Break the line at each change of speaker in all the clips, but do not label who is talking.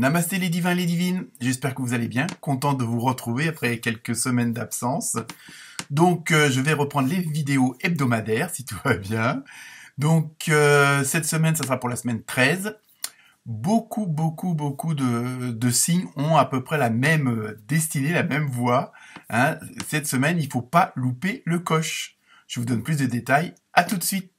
Namasté les divins, les divines, j'espère que vous allez bien, content de vous retrouver après quelques semaines d'absence. Donc je vais reprendre les vidéos hebdomadaires si tout va bien. Donc cette semaine, ça sera pour la semaine 13. Beaucoup de signes ont à peu près la même destinée, la même voie. Hein. Cette semaine, il ne faut pas louper le coche. Je vous donne plus de détails, à tout de suite.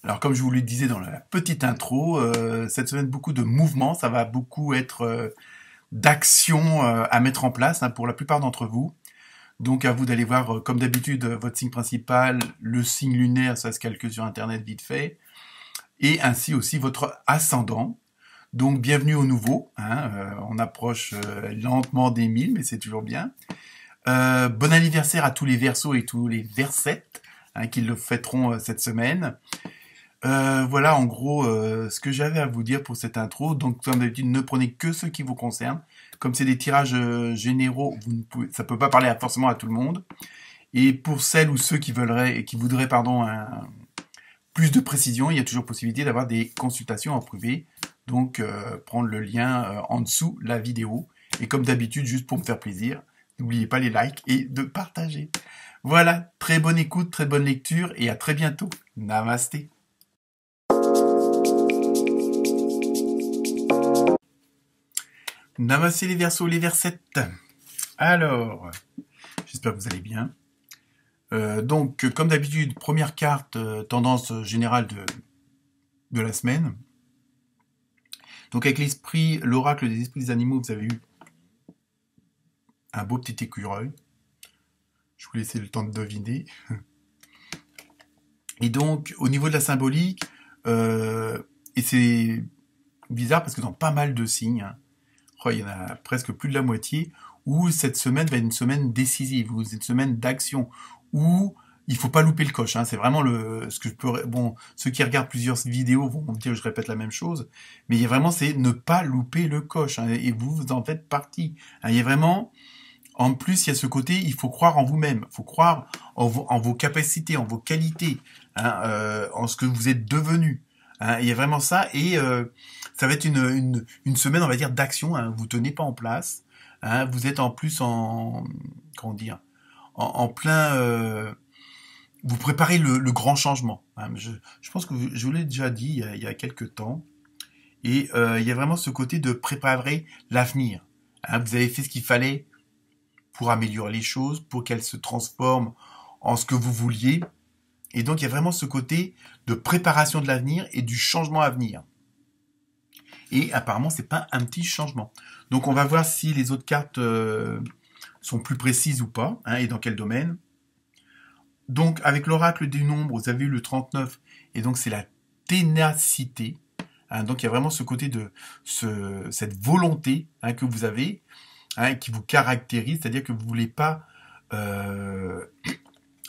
Alors comme je vous le disais dans la petite intro, cette semaine beaucoup de mouvements, ça va beaucoup être d'actions à mettre en place hein, pour la plupart d'entre vous. Donc à vous d'aller voir comme d'habitude votre signe principal, le signe lunaire, ça se calcule sur internet vite fait, et ainsi aussi votre ascendant. Donc bienvenue au nouveau, hein, on approche lentement des 1000 mais c'est toujours bien. Bon anniversaire à tous les Verseaux et tous les Versettes hein, qui le fêteront cette semaine. Voilà en gros ce que j'avais à vous dire pour cette intro. Donc comme d'habitude, ne prenez que ce qui vous concerne. Comme c'est des tirages généraux, ça ne peut pas parler forcément à tout le monde. Et pour celles ou ceux qui voudraient plus de précision, il y a toujours possibilité d'avoir des consultations en privé. Donc prendre le lien en dessous la vidéo. Et comme d'habitude, juste pour me faire plaisir, n'oubliez pas les likes et de partager. Voilà, très bonne écoute, très bonne lecture et à très bientôt. Namasté. Namasté les Verseaux, les Versettes. Alors, j'espère que vous allez bien. Donc, comme d'habitude, première carte, tendance générale de la semaine. Donc, avec l'esprit, l'oracle des esprits des animaux, vous avez eu un beau petit écureuil. Je vous laisse le temps de deviner. Et donc, au niveau de la symbolique, et c'est bizarre parce que dans pas mal de signes, il y en a presque plus de la moitié, où cette semaine va être une semaine décisive, où c'est une semaine d'action, où il faut pas louper le coche. Hein. C'est vraiment ce que je peux. Bon, ceux qui regardent plusieurs vidéos vont me dire que je répète la même chose, mais il y a vraiment c'est ne pas louper le coche, hein, et vous en faites partie. Hein. Il y a vraiment, en plus, il y a ce côté, il faut croire en vous-même, il faut croire en vos capacités, en vos qualités, hein, en ce que vous êtes devenu. Hein, il y a vraiment ça, et ça va être une semaine, on va dire, d'action. Hein, vous tenez pas en place. Hein, vous êtes en plus en plein. Vous préparez le grand changement. Hein, je pense que je vous l'ai déjà dit il y a quelques temps. Et il y a vraiment ce côté de préparer l'avenir. Hein, vous avez fait ce qu'il fallait pour améliorer les choses, pour qu'elles se transforment en ce que vous vouliez. Et donc, il y a vraiment ce côté de préparation de l'avenir et du changement à venir. Et apparemment, c'est pas un petit changement. Donc, on va voir si les autres cartes sont plus précises ou pas, hein, et dans quel domaine. Donc, avec l'oracle des nombres, vous avez eu le 39, et donc c'est la ténacité. Hein, donc, il y a vraiment ce côté de cette volonté hein, que vous avez, hein, qui vous caractérise, c'est-à-dire que vous ne voulez pas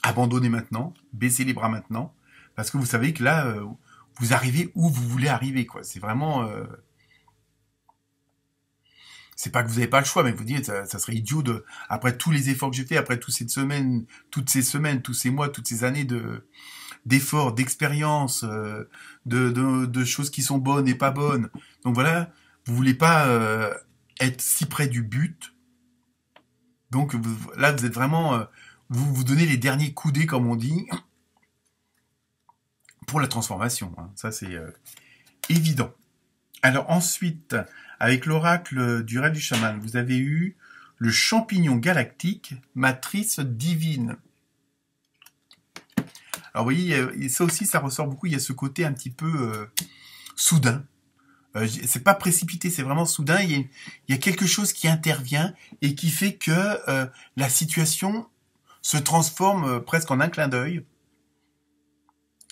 abandonner maintenant, baisser les bras maintenant, parce que vous savez que là, vous arrivez où vous voulez arriver, quoi. C'est vraiment... c'est pas que vous n'avez pas le choix, mais vous dites, ça serait idiot après tous les efforts que j'ai fait, après toutes ces semaines, tous ces mois, toutes ces années d'efforts, d'expérience, de choses qui sont bonnes et pas bonnes. Donc voilà, vous voulez pas être si près du but. Donc là, vous êtes vraiment... vous donnez les derniers coudées, comme on dit, pour la transformation. Hein. Ça, c'est évident. Alors ensuite, avec l'oracle du rêve du chaman, vous avez eu le champignon galactique, matrice divine. Alors vous voyez, ça aussi, ça ressort beaucoup. Il y a ce côté un petit peu soudain. C'est pas précipité, c'est vraiment soudain. Il y a quelque chose qui intervient et qui fait que la situation se transforme presque en un clin d'œil.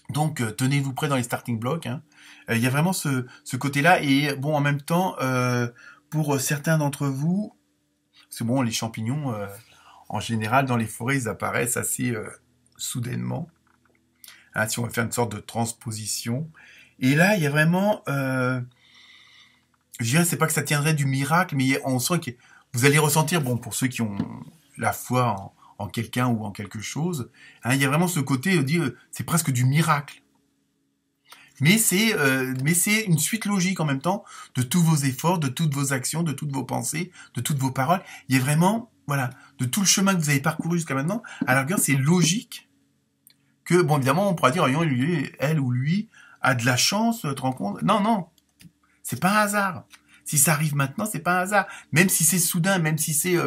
Donc tenez-vous prêts dans les starting blocks. Hein. Il y a vraiment ce côté-là. Et bon, en même temps, pour certains d'entre vous, c'est bon, les champignons, en général, dans les forêts, ils apparaissent assez soudainement. Hein, si on va faire une sorte de transposition. Et là, il y a vraiment... je dirais, c'est pas que ça tiendrait du miracle, mais on sent que vous allez ressentir, bon, pour ceux qui ont la foi en quelqu'un ou en quelque chose, hein, il y a vraiment ce côté, c'est presque du miracle. Mais c'est une suite logique en même temps de tous vos efforts, de toutes vos actions, de toutes vos pensées, de toutes vos paroles. Il y a vraiment, voilà, de tout le chemin que vous avez parcouru jusqu'à maintenant. À la rigueur, c'est logique que, bon, évidemment, on pourra dire, elle ou lui a de la chance, tu te rends compte? Non, non, c'est pas un hasard. Si ça arrive maintenant, c'est pas un hasard. Même si c'est soudain, même si c'est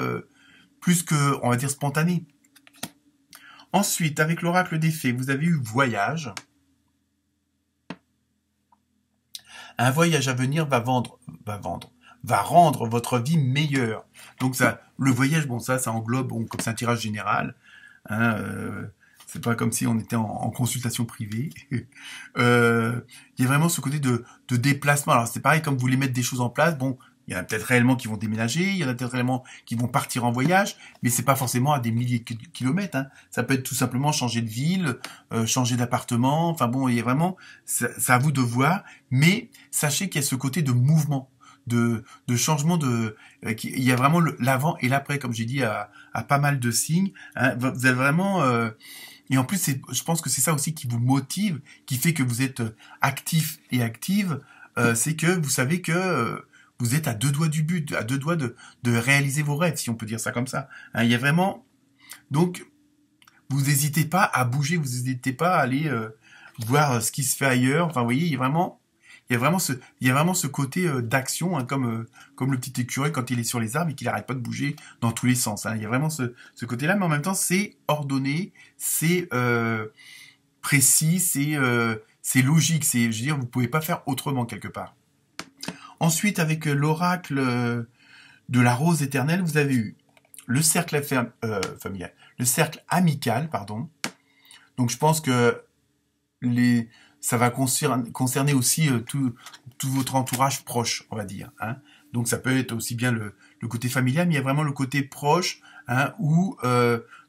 plus que, on va dire, spontané. Ensuite, avec l'oracle des fées, vous avez eu voyage. Un voyage à venir va rendre votre vie meilleure. Donc ça, le voyage, bon, ça englobe, bon, comme c'est un tirage général. Hein, c'est pas comme si on était en consultation privée. Il y a vraiment ce côté de déplacement. Alors c'est pareil, comme vous voulez mettre des choses en place, bon, il y en a peut-être réellement qui vont déménager, il y en a peut-être réellement qui vont partir en voyage, mais c'est pas forcément à des milliers de kilomètres. Hein. Ça peut être tout simplement changer de ville, changer d'appartement. Enfin bon, il y a vraiment, c'est à vous de voir, mais sachez qu'il y a ce côté de mouvement, de changement il y a vraiment l'avant et l'après, comme j'ai dit, à pas mal de signes. Hein. Vous avez vraiment et en plus, je pense que c'est ça aussi qui vous motive, qui fait que vous êtes actif et active, c'est que vous savez que vous êtes à 2 doigts du but, à 2 doigts de réaliser vos rêves, si on peut dire ça comme ça. Hein, il y a vraiment... Donc, vous n'hésitez pas à bouger, vous n'hésitez pas à aller voir ce qui se fait ailleurs. Enfin, vous voyez, il y a vraiment ce côté d'action, hein, comme le petit écureuil quand il est sur les arbres et qu'il n'arrête pas de bouger dans tous les sens. Hein. Il y a vraiment ce côté-là, mais en même temps, c'est ordonné, c'est précis, c'est logique. Je veux dire, vous pouvez pas faire autrement quelque part. Ensuite, avec l'oracle de la rose éternelle, vous avez eu le cercle familial, le cercle amical, pardon. Donc, je pense que ça va concerner aussi tout votre entourage proche, on va dire. Hein. Donc, ça peut être aussi bien le côté familial, mais il y a vraiment le côté proche, hein, où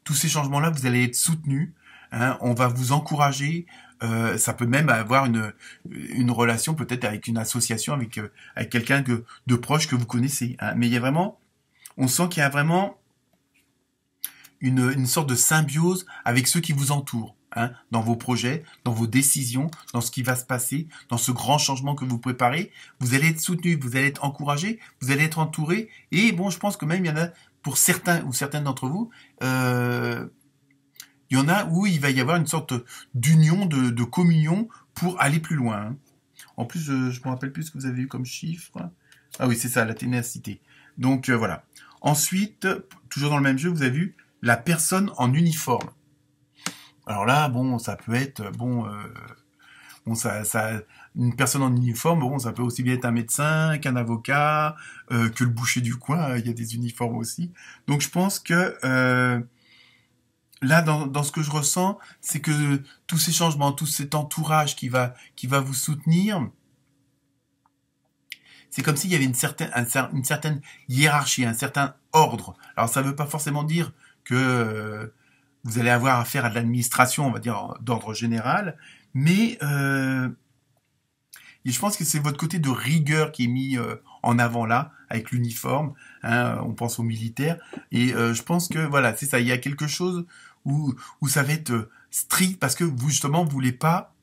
tous ces changements-là, vous allez être soutenus. Hein, on va vous encourager. Ça peut même avoir une relation peut-être avec une association, avec quelqu'un de proche que vous connaissez. Hein. Mais il y a vraiment, on sent qu'il y a vraiment une sorte de symbiose avec ceux qui vous entourent. Hein, dans vos projets, dans vos décisions, dans ce qui va se passer, dans ce grand changement que vous préparez, vous allez être soutenu, vous allez être encouragé, vous allez être entouré. Et bon, je pense que même il y en a pour certains ou certaines d'entre vous. Il y en a où il va y avoir une sorte d'union, de communion pour aller plus loin. Hein. En plus, je me rappelle plus ce que vous avez eu comme chiffre. Ah oui, c'est ça, la ténacité. Donc voilà. Ensuite, toujours dans le même jeu, vous avez vu la personne en uniforme. Alors là, bon, ça peut être une personne en uniforme. Bon, ça peut aussi bien être un médecin, qu'un avocat, que le boucher du coin. Il y a des uniformes aussi. Donc je pense que là, dans ce que je ressens, c'est que tous ces changements, tout cet entourage qui va vous soutenir, c'est comme s'il y avait une certaine hiérarchie, un certain ordre. Alors, ça ne veut pas forcément dire que vous allez avoir affaire à de l'administration, on va dire, d'ordre général, mais et je pense que c'est votre côté de rigueur qui est mis en avant là, avec l'uniforme. Hein, on pense aux militaires. Et je pense que, voilà, c'est ça. Il y a quelque chose où ça va être strict parce que vous, justement, vous voulez pas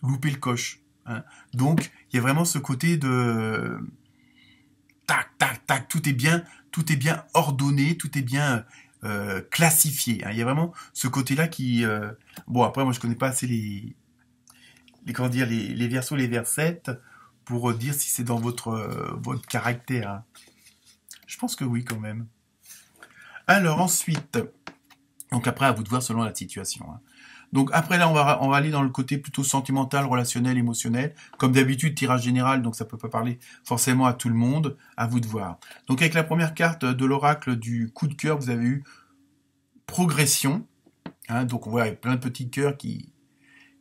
louper le coche. Hein. Donc, il y a vraiment ce côté de... Tac, tac, tac, tout est bien ordonné, tout est bien classifié. Hein. Il y a vraiment ce côté-là qui... Bon, après, moi, je connais pas assez les versos, les versettes, pour dire si c'est dans votre caractère. Hein. Je pense que oui, quand même. Alors ensuite, donc après à vous de voir selon la situation. Hein. Donc après là, on va aller dans le côté plutôt sentimental, relationnel, émotionnel. Comme d'habitude, tirage général, donc ça peut pas parler forcément à tout le monde. À vous de voir. Donc avec la première carte de l'oracle du coup de cœur, vous avez eu progression. Hein, donc on voit avec plein de petits cœurs qui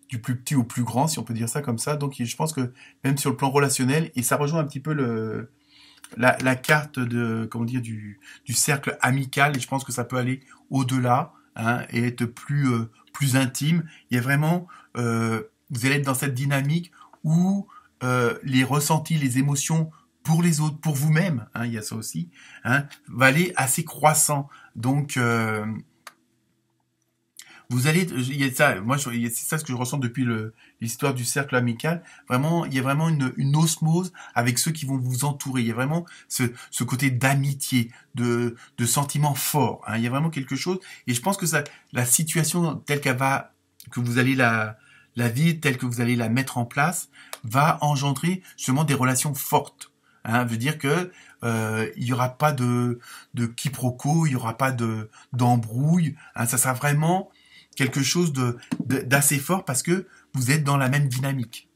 du plus petit au plus grand, si on peut dire ça comme ça. Donc je pense que même sur le plan relationnel, et ça rejoint un petit peu la carte de comment dire du cercle amical, et je pense que ça peut aller au-delà, hein, et être plus intime. Il y a vraiment vous allez être dans cette dynamique où les ressentis, les émotions pour les autres, pour vous-même, hein, il y a ça aussi, hein, va aller assez croissant. Donc vous allez, il y a ça, moi, c'est ça ce que je ressens depuis l'histoire du cercle amical. Vraiment, il y a vraiment une osmose avec ceux qui vont vous entourer. Il y a vraiment ce côté d'amitié, de sentiments forts. Hein. Il y a vraiment quelque chose. Et je pense que ça, la situation telle qu'elle va, que vous allez la vie telle que vous allez la mettre en place, va engendrer justement des relations fortes. Hein, veut dire que il y aura pas de quiproquo, il y aura pas d'embrouille. Hein, ça sera vraiment quelque chose d'assez fort parce que vous êtes dans la même dynamique.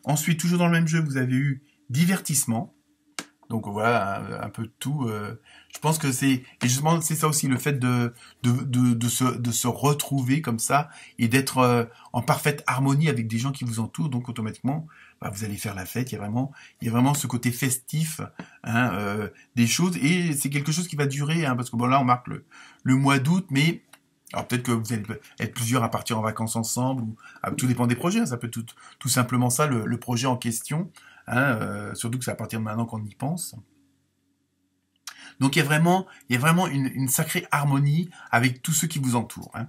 Ensuite, toujours dans le même jeu, vous avez eu divertissement. Donc voilà, un peu de tout. Je pense que c'est justement c'est ça aussi le fait de se retrouver comme ça et d'être en parfaite harmonie avec des gens qui vous entourent. Donc automatiquement, bah, vous allez faire la fête. Il y a vraiment ce côté festif, hein, des choses et c'est quelque chose qui va durer, hein, parce que bon là on marque le mois d'août, mais alors peut-être que vous allez être plusieurs à partir en vacances ensemble, ou tout dépend des projets. Hein, ça peut tout simplement ça le projet en question. Hein, surtout que c'est à partir de maintenant qu'on y pense. Donc il y a vraiment une sacrée harmonie avec tous ceux qui vous entourent. Hein.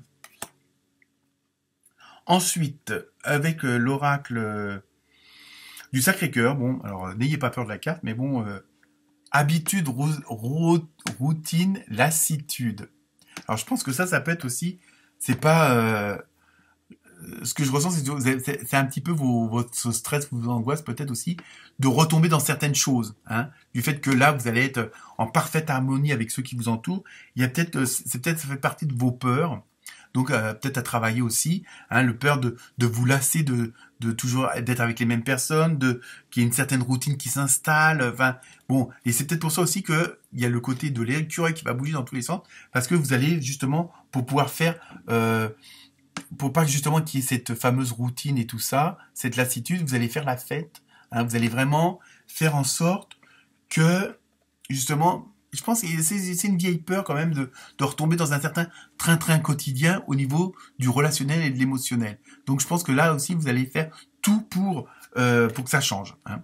Ensuite, avec l'oracle du Sacré-Cœur, bon, alors n'ayez pas peur de la carte, mais bon, habitude, routine, lassitude. Alors je pense que ça peut être aussi, c'est pas ce que je ressens, c'est un petit peu votre stress, vos angoisses peut-être aussi, de retomber dans certaines choses. Hein, du fait que là, vous allez être en parfaite harmonie avec ceux qui vous entourent. Il y a peut-être, ça fait partie de vos peurs. Donc peut-être à travailler aussi, hein, le peur de vous lasser de toujours d'être avec les mêmes personnes, qu'il y ait une certaine routine qui s'installe. Enfin bon, et c'est peut-être pour ça aussi que il y a le côté de l'écureuil qui va bouger dans tous les sens, parce que vous allez justement pour pouvoir faire pour pas justement qu'il y ait cette fameuse routine et tout ça, cette lassitude, vous allez faire la fête. Hein, vous allez vraiment faire en sorte que, justement, je pense que c'est une vieille peur quand même de retomber dans un certain train-train quotidien au niveau du relationnel et de l'émotionnel. Donc je pense que là aussi, vous allez faire tout pour que ça change. Hein.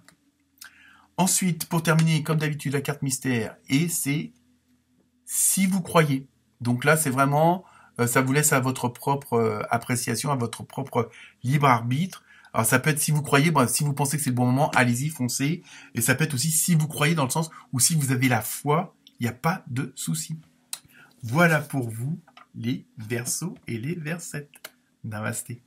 Ensuite, pour terminer, comme d'habitude, la carte mystère, et c'est si vous croyez. Donc là, c'est vraiment... ça vous laisse à votre propre appréciation, à votre propre libre arbitre. Alors ça peut être si vous croyez, bon, si vous pensez que c'est le bon moment, allez-y, foncez. Et ça peut être aussi si vous croyez dans le sens où si vous avez la foi, il n'y a pas de souci. Voilà pour vous les Verseaux et les Versettes. Namasté.